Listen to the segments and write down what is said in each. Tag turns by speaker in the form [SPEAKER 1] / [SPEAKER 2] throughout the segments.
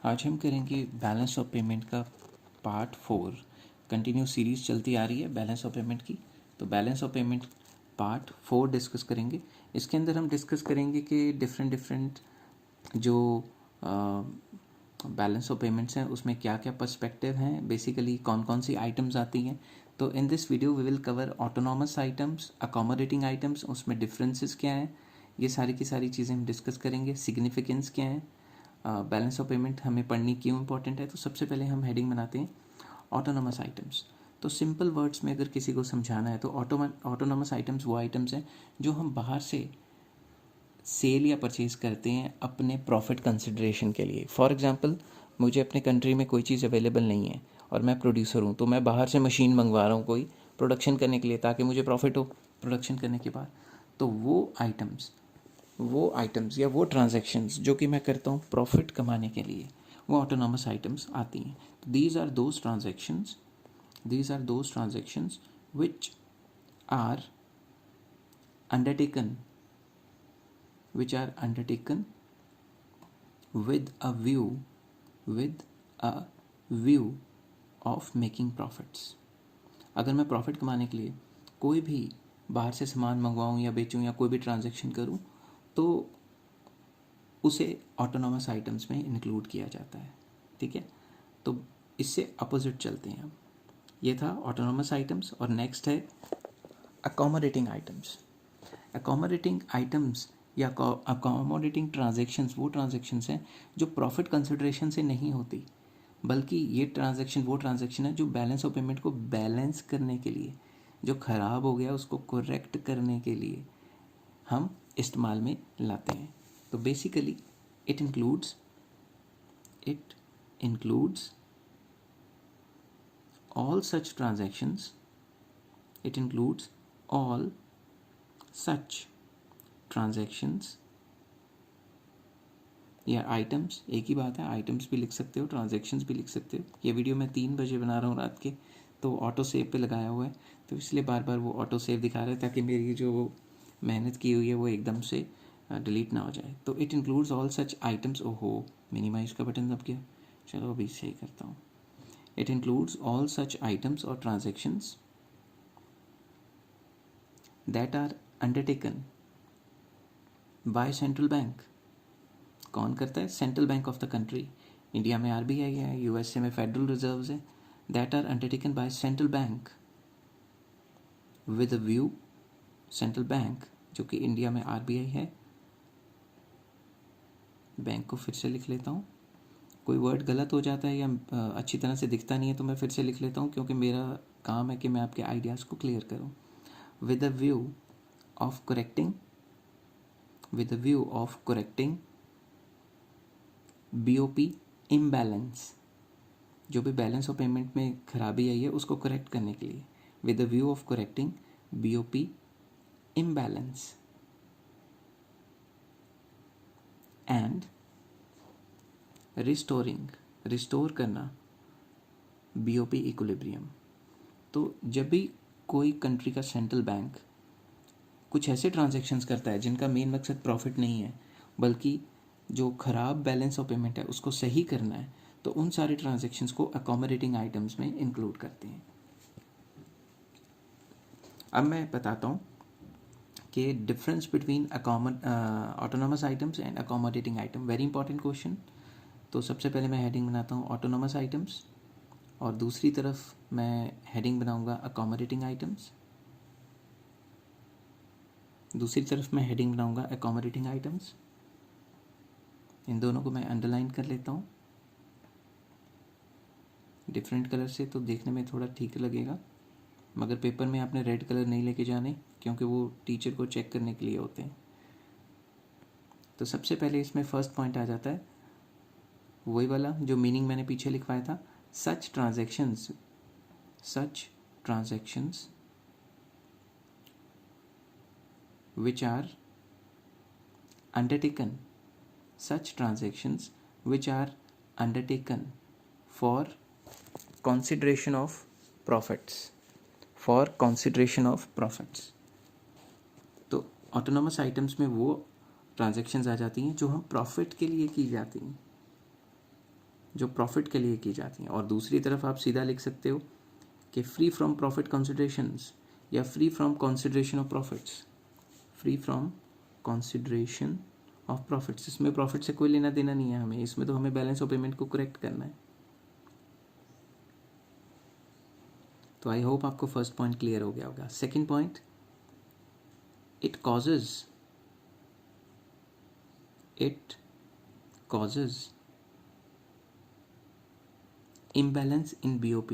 [SPEAKER 1] आज हम करेंगे बैलेंस ऑफ पेमेंट का पार्ट 4। कंटिन्यू सीरीज़ चलती आ रही है बैलेंस ऑफ पेमेंट की। तो balance of payment part 4 discuss करेंगे। इसके अंदर हम डिस्कस करेंगे कि डिफरेंट जो बैलेंस ऑफ पेमेंट्स हैं उसमें क्या क्या पर्सपेक्टिव हैं, बेसिकली कौन कौन सी आइटम्स आती हैं। तो in this video we will cover autonomous items, accommodating items, उसमें डिफरेंसेस क्या हैं, ये सारी की सारी चीज़ें हम डिस्कस करेंगे। सिग्निफिकेंस क्या है, बैलेंस ऑफ पेमेंट हमें पढ़नी क्यों इंपॉर्टेंट है। तो सबसे पहले हम हेडिंग बनाते हैं ऑटोनॉमस आइटम्स। तो सिंपल वर्ड्स में अगर किसी को समझाना है तो ऑटोनॉमस आइटम्स वो आइटम्स हैं जो हम बाहर से सेल या परचेज़ करते हैं अपने प्रॉफिट कंसिडरेशन के लिए। फॉर एग्जांपल, मुझे अपने कंट्री में कोई चीज़ अवेलेबल नहीं है और मैं प्रोड्यूसर हूँ, तो मैं बाहर से मशीन मंगवा रहा हूँ कोई प्रोडक्शन करने के लिए ताकि मुझे प्रॉफिट हो प्रोडक्शन करने के बाद। तो वो आइटम्स या वो ट्रांजैक्शंस जो कि मैं करता हूँ प्रॉफिट कमाने के लिए, वो ऑटोनॉमस आइटम्स आती हैं। तो these are those transactions which are undertaken with a view of making profits। अगर मैं प्रॉफिट कमाने के लिए कोई भी बाहर से सामान मंगवाऊँ या बेचूँ या कोई भी ट्रांजैक्शन करूँ तो उसे ऑटोनॉमस आइटम्स में इंक्लूड किया जाता है। ठीक है, तो इससे अपोजिट चलते हैं हम। ये था ऑटोनॉमस आइटम्स और नेक्स्ट है अकोमोडेटिंग आइटम्स। अकोमोडेटिंग आइटम्स या अकोमोडेटिंग ट्रांजैक्शंस वो ट्रांजैक्शंस हैं जो प्रॉफिट कंसिडरेशन से नहीं होती, बल्कि ये ट्रांजैक्शन वो ट्रांजैक्शन है जो बैलेंस ऑफ पेमेंट को बैलेंस करने के लिए, जो ख़राब हो गया उसको करेक्ट करने के लिए हम इस्तेमाल में लाते हैं। तो basically it includes all such transactions it includes all such transactions या आइटम्स, एक ही बात है, आइटम्स भी लिख सकते हो, ट्रांजैक्शंस भी लिख सकते हो। ये वीडियो मैं 3 बजे बना रहा हूँ रात के, तो ऑटो सेव पे लगाया हुआ है, तो इसलिए बार बार वो ऑटो सेव दिखा रहा है ताकि मेरी जो मेहनत की हुई है वो एकदम से डिलीट ना हो जाए। तो it includes all such items. ओहो, मिनिमाइज का बटन दब गया, चलो अभी सही करता हूँ। It includes all such items और transactions that are undertaken by central bank. कौन करता है? Central bank of the country. India में आरबीआई है, यूएसए में फेडरल रिजर्व्स है। That are undertaken by central bank with a view, central bank जो कि इंडिया में आरबीआई है। बैंक को फिर से लिख लेता हूँ, कोई वर्ड गलत हो जाता है या अच्छी तरह से दिखता नहीं है तो मैं फिर से लिख लेता हूँ, क्योंकि मेरा काम है कि मैं आपके आइडियाज़ को क्लियर करूँ। With a view of correcting BOP imbalance, जो भी बैलेंस ऑफ पेमेंट में खराबी आई है उसको करेक्ट करने के लिए। With the view of correcting BOP imbalance and restore करना बीओपी इक्विलिब्रियम। तो जब भी कोई कंट्री का सेंट्रल बैंक कुछ ऐसे ट्रांजैक्शंस करता है जिनका मेन मकसद प्रॉफिट नहीं है, बल्कि जो ख़राब बैलेंस ऑफ पेमेंट है उसको सही करना है, तो उन सारे ट्रांजैक्शंस को अकोमोडेटिंग आइटम्स में इंक्लूड करते हैं। अब मैं बताता हूँ कि difference between autonomous items and accommodating item. Very important question. तो सबसे पहले मैं हेडिंग बनाता हूँ ऑटोनॉमस आइटम्स और दूसरी तरफ मैं हेडिंग बनाऊँगा अकोमोडेटिंग आइटम्स, दूसरी तरफ मैं हेडिंग बनाऊँगा अकोमोडेटिंग आइटम्स। इन दोनों को मैं अंडरलाइन कर लेता हूँ डिफरेंट कलर से, तो देखने में थोड़ा ठीक लगेगा, मगर पेपर में आपने रेड कलर नहीं लेके जाने, क्योंकि वो टीचर को चेक करने के लिए होते हैं। तो सबसे पहले इसमें फर्स्ट पॉइंट आ जाता है वही वाला जो मीनिंग मैंने पीछे लिखवाया था, such transactions which are undertaken for consideration of profits। तो ऑटोनॉमस आइटम्स में वो ट्रांजैक्शंस आ जाती हैं जो हम प्रॉफिट के लिए की जाती हैं। जो प्रॉफिट के लिए की जाती हैं, और दूसरी तरफ आप सीधा लिख सकते हो कि फ्री फ्रॉम प्रॉफिट कंसिडरेशंस या free from consideration of profits, free from consideration of profits. इसमें प्रॉफिट से कोई लेना देना नहीं है हमें, इसमें तो हमें बैलेंस ऑफ पेमेंट को करेक्ट करना है। तो आई होप आपको फर्स्ट पॉइंट क्लियर हो गया होगा। Second point, it causes imbalance in BOP।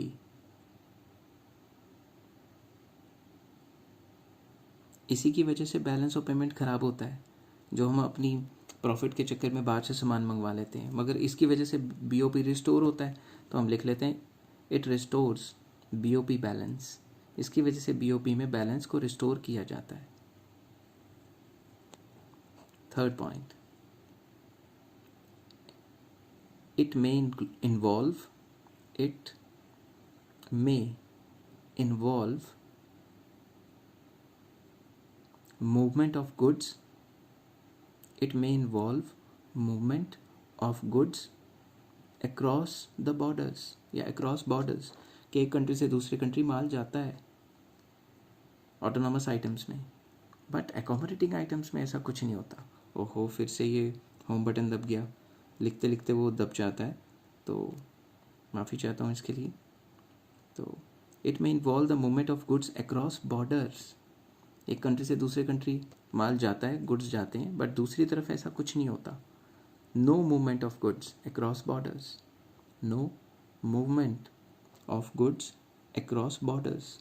[SPEAKER 1] इसी की वजह से बैलेंस ऑफ पेमेंट ख़राब होता है, जो हम अपनी प्रॉफिट के चक्कर में बाहर से सामान मंगवा लेते हैं, मगर इसकी वजह से BOP रिस्टोर होता है, तो हम लिख लेते हैं इट रिस्टोर्स BOP बैलेंस। इसकी वजह से BOP में बैलेंस को रिस्टोर किया जाता है। Third point, it may involve movement of goods, it may involve movement of goods across the borders या across borders, कि एक कंट्री से दूसरी कंट्री माल जाता है ऑटोनॉमस आइटम्स में, बट एकोमोडेटिंग आइटम्स में ऐसा कुछ नहीं होता। ओहो, फिर से ये होम बटन दब गया, लिखते लिखते वो दब जाता है, तो माफ़ी चाहता हूँ इसके लिए। तो इट में involve the movement of goods across borders, एक कंट्री से दूसरे कंट्री माल जाता है, गुड्स जाते हैं, बट दूसरी तरफ ऐसा कुछ नहीं होता। No movement of goods across borders, no movement of goods across borders,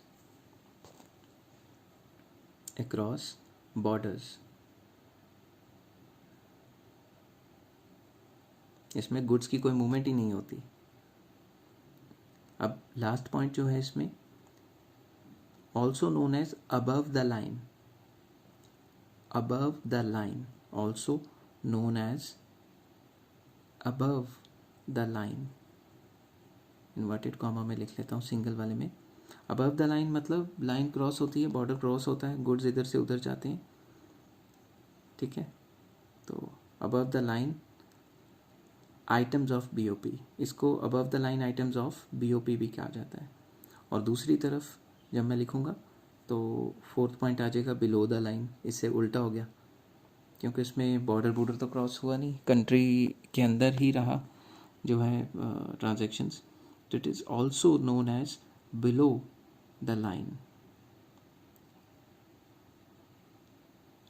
[SPEAKER 1] across borders. इसमें गुड्स की कोई मूवमेंट ही नहीं होती। अब लास्ट पॉइंट जो है इसमें, also known as above the line, above the line, also known as above the line, inverted comma में लिख लेता हूँ सिंगल वाले में। अबव द लाइन मतलब लाइन क्रॉस होती है, बॉर्डर क्रॉस होता है, गुड्स इधर से उधर जाते हैं, ठीक है। तो above the line items of BOP, इसको above the line items of BOP भी कहा जाता है। और दूसरी तरफ जब मैं लिखूँगा तो फोर्थ पॉइंट आ जाएगा बिलो द लाइन, इससे उल्टा हो गया, क्योंकि इसमें बॉर्डर तो क्रॉस हुआ नहीं, कंट्री के अंदर ही रहा जो है ट्रांजैक्शंस। तो it is also known as below the line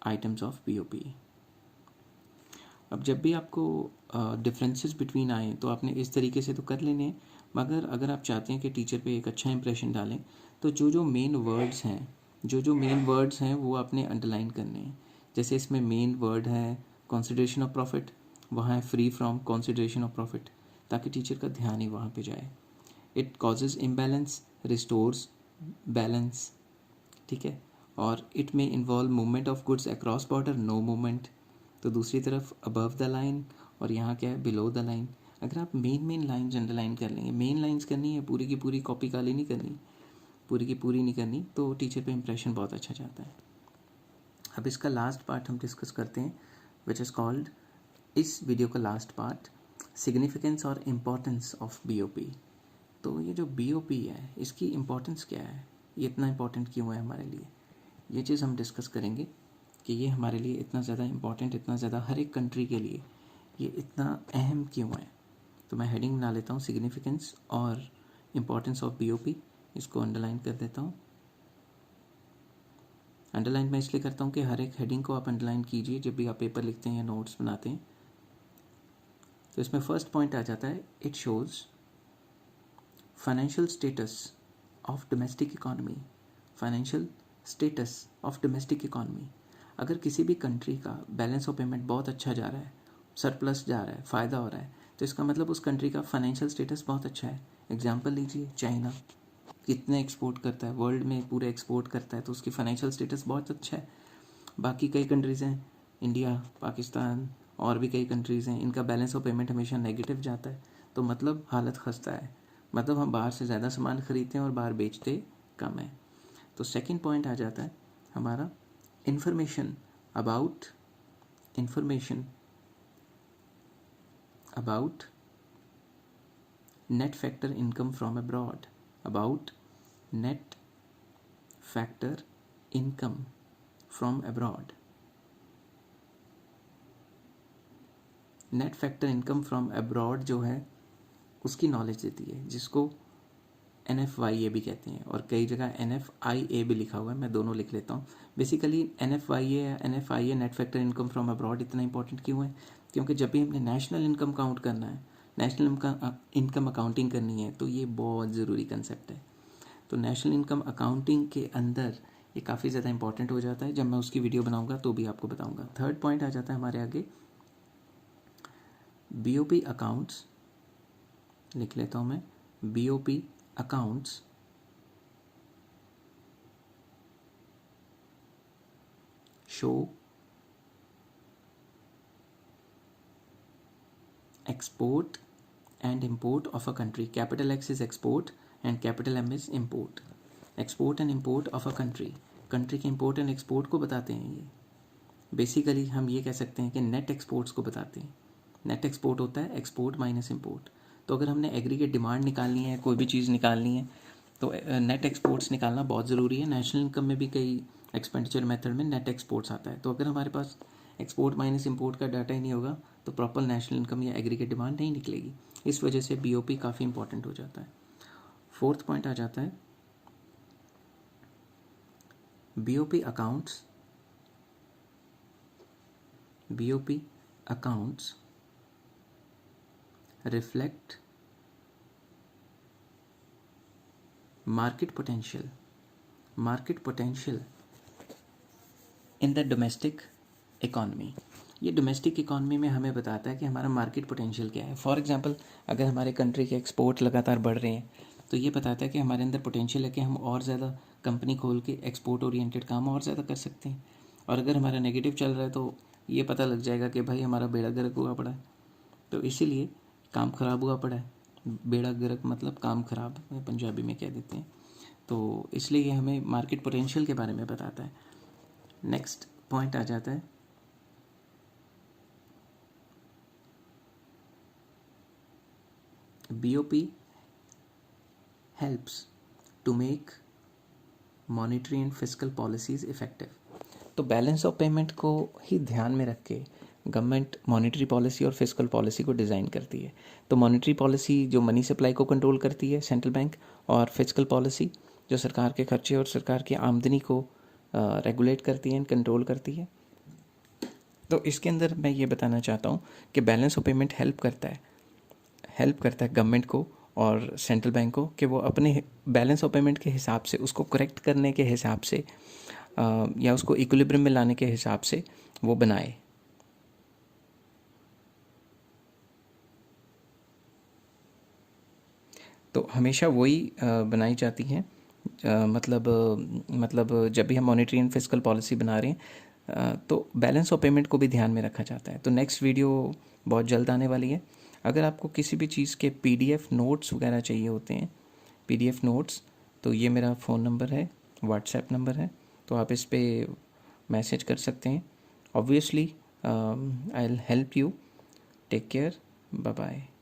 [SPEAKER 1] items of BOP। अब जब भी आपको डिफरेंसेस बिटवीन आए तो आपने इस तरीके से तो कर लेने हैं, मगर अगर आप चाहते हैं कि टीचर पे एक अच्छा इंप्रेशन डालें तो जो मेन वर्ड्स हैं, जो मेन वर्ड्स हैं वो आपने अंडरलाइन करने हैं। जैसे इसमें मेन वर्ड है कंसिडरेशन ऑफ प्रॉफिट, वहाँ है free from consideration of profit, ताकि टीचर का ध्यान ही वहाँ पे जाए। It causes imbalance, restores balance, ठीक है। और इट में involve movement of goods across border, no movement. तो दूसरी तरफ अबव द लाइन, और यहाँ क्या है बिलो द लाइन। अगर आप मेन लाइन्स अंडरलाइन कर लेंगे, मेन लाइन्स करनी है, पूरी की पूरी कॉपी काली नहीं करनी, पूरी की पूरी नहीं करनी, तो टीचर पे इंप्रेशन बहुत अच्छा जाता है। अब इसका लास्ट पार्ट हम डिस्कस करते हैं, विच इज़ कॉल्ड, इस वीडियो का लास्ट पार्ट, सिग्निफिकेंस और इम्पॉर्टेंस ऑफ BOP। तो ये जो BOP है इसकी इम्पॉर्टेंस क्या है, ये इतना इम्पॉर्टेंट क्यों है हमारे लिए, ये चीज़ हम डिस्कस करेंगे कि ये हमारे लिए इतना ज़्यादा इम्पॉर्टेंट, इतना ज़्यादा हर एक कंट्री के लिए ये इतना अहम क्यों है। तो मैं हेडिंग बना लेता हूँ, सिग्निफिकेंस और इम्पॉर्टेंस ऑफ BOP, इसको अंडरलाइन कर देता हूँ। अंडरलाइन मैं इसलिए करता हूँ कि हर एक हेडिंग को आप अंडरलाइन कीजिए जब भी आप पेपर लिखते हैं या नोट्स बनाते हैं। तो इसमें फर्स्ट पॉइंट आ जाता है, it shows financial status of domestic economy, financial status of domestic economy. अगर किसी भी कंट्री का बैलेंस ऑफ पेमेंट बहुत अच्छा जा रहा है, सरप्लस जा रहा है, फ़ायदा हो रहा है, तो इसका मतलब उस कंट्री का फाइनेंशियल स्टेटस बहुत अच्छा है। एग्जांपल लीजिए, चाइना कितने एक्सपोर्ट करता है, वर्ल्ड में पूरे एक्सपोर्ट करता है, तो उसकी फाइनेंशियल स्टेटस बहुत अच्छा है। बाकी कई कंट्रीज़ हैं, इंडिया, पाकिस्तान और भी कई कंट्रीज़ हैं, इनका बैलेंस ऑफ पेमेंट हमेशा नेगेटिव जाता है, तो मतलब हालत खस्ता है, मतलब हम बाहर से ज़्यादा सामान ख़रीदते हैं और बाहर बेचते कम है। तो सेकंड पॉइंट आ जाता है हमारा, information about net factor income from abroad, about net factor income from abroad. Net factor income from abroad जो है उसकी नॉलेज देती है, जिसको NFYA भी कहते हैं, और कई जगह NFIA भी लिखा हुआ है, मैं दोनों लिख लेता हूँ। बेसिकली NFYA या NFIA net factor income from abroad इतना इंपॉर्टेंट क्यों है? क्योंकि जब भी हमने नेशनल इनकम काउंट करना है, नेशनल इनकम अकाउंटिंग करनी है, तो ये बहुत ज़रूरी कंसेप्ट है। तो नेशनल इनकम अकाउंटिंग के अंदर ये काफ़ी ज़्यादा इंपॉर्टेंट हो जाता है। जब मैं उसकी वीडियो बनाऊँगा तो भी आपको बताऊँगा। थर्ड पॉइंट आ जाता है हमारे आगे, BOP अकाउंट्स, लिख लेता हूँ मैं, BOP accounts show export and import of a country. Capital X is export and capital M is import. Export and import of a country. Country के इम्पोर्ट एंड एक्सपोर्ट को बताते हैं ये। बेसिकली हम ये कह सकते हैं कि नेट एक्सपोर्ट्स को बताते हैं। नेट एक्सपोर्ट होता है एक्सपोर्ट माइनस इम्पोर्ट। तो अगर हमने एग्रीगेट डिमांड निकालनी है, कोई भी चीज़ निकालनी है, तो नेट एक्सपोर्ट्स निकालना बहुत ज़रूरी है। नेशनल इनकम में भी कई एक्सपेंडिचर मेथड में नेट एक्सपोर्ट्स आता है। तो अगर हमारे पास एक्सपोर्ट माइनस इम्पोर्ट का डाटा ही नहीं होगा तो प्रॉपर नेशनल इनकम या एग्रीगेट डिमांड नहीं निकलेगी। इस वजह से BOP काफ़ी इंपॉर्टेंट हो जाता है। फोर्थ पॉइंट आ जाता है, BOP accounts reflect market potential in the domestic economy. ये डोमेस्टिक इकॉनमी में हमें बताता है कि हमारा मार्केट पोटेंशियल क्या है। फॉर एग्जांपल, अगर हमारे कंट्री के एक्सपोर्ट लगातार बढ़ रहे हैं तो ये बताता है कि हमारे अंदर पोटेंशियल है कि हम और ज़्यादा कंपनी खोल के एक्सपोर्ट ओरिएंटेड काम और ज़्यादा कर सकते हैं। और अगर हमारा नेगेटिव चल रहा है तो ये पता लग जाएगा कि भाई हमारा बेड़ा गर्क हुआ पड़ा है। तो इसीलिए काम ख़राब हुआ पड़ा है। बेड़ा गर्क मतलब काम ख़राब, पंजाबी में कह देते हैं। तो इसलिए ये हमें मार्केट पोटेंशियल के बारे में बताता है। नेक्स्ट पॉइंट आ जाता है, BOP helps to make monetary and fiscal policies effective। तो बैलेंस ऑफ पेमेंट को ही ध्यान में रख के गवर्नमेंट मॉनेटरी पॉलिसी और फिस्कल पॉलिसी को डिज़ाइन करती है। तो मॉनेटरी पॉलिसी जो मनी सप्लाई को कंट्रोल करती है सेंट्रल बैंक, और फिस्कल पॉलिसी जो सरकार के खर्चे और सरकार की आमदनी को रेगुलेट करती है एंड कंट्रोल करती है। तो इसके अंदर मैं ये बताना चाहता हूँ कि बैलेंस ऑफ पेमेंट हेल्प करता है गवर्नमेंट को और सेंट्रल बैंक को कि वो अपने बैलेंस ऑफ पेमेंट के हिसाब से, उसको करेक्ट करने के हिसाब से या उसको इक्विलिब्रियम में लाने के हिसाब से वो बनाए। तो हमेशा वही बनाई जाती हैं। मतलब जब भी हम मॉनेटरी एंड फिस्कल पॉलिसी बना रहे हैं तो बैलेंस ऑफ पेमेंट को भी ध्यान में रखा जाता है। तो नेक्स्ट वीडियो बहुत जल्द आने वाली है। अगर आपको किसी भी चीज़ के PDF नोट्स वगैरह चाहिए होते हैं, PDF नोट्स, तो ये मेरा फ़ोन नंबर है, व्हाट्सएप नंबर है, तो आप इस पर मैसेज कर सकते हैं। Obviously I will help you. Take care, bye bye.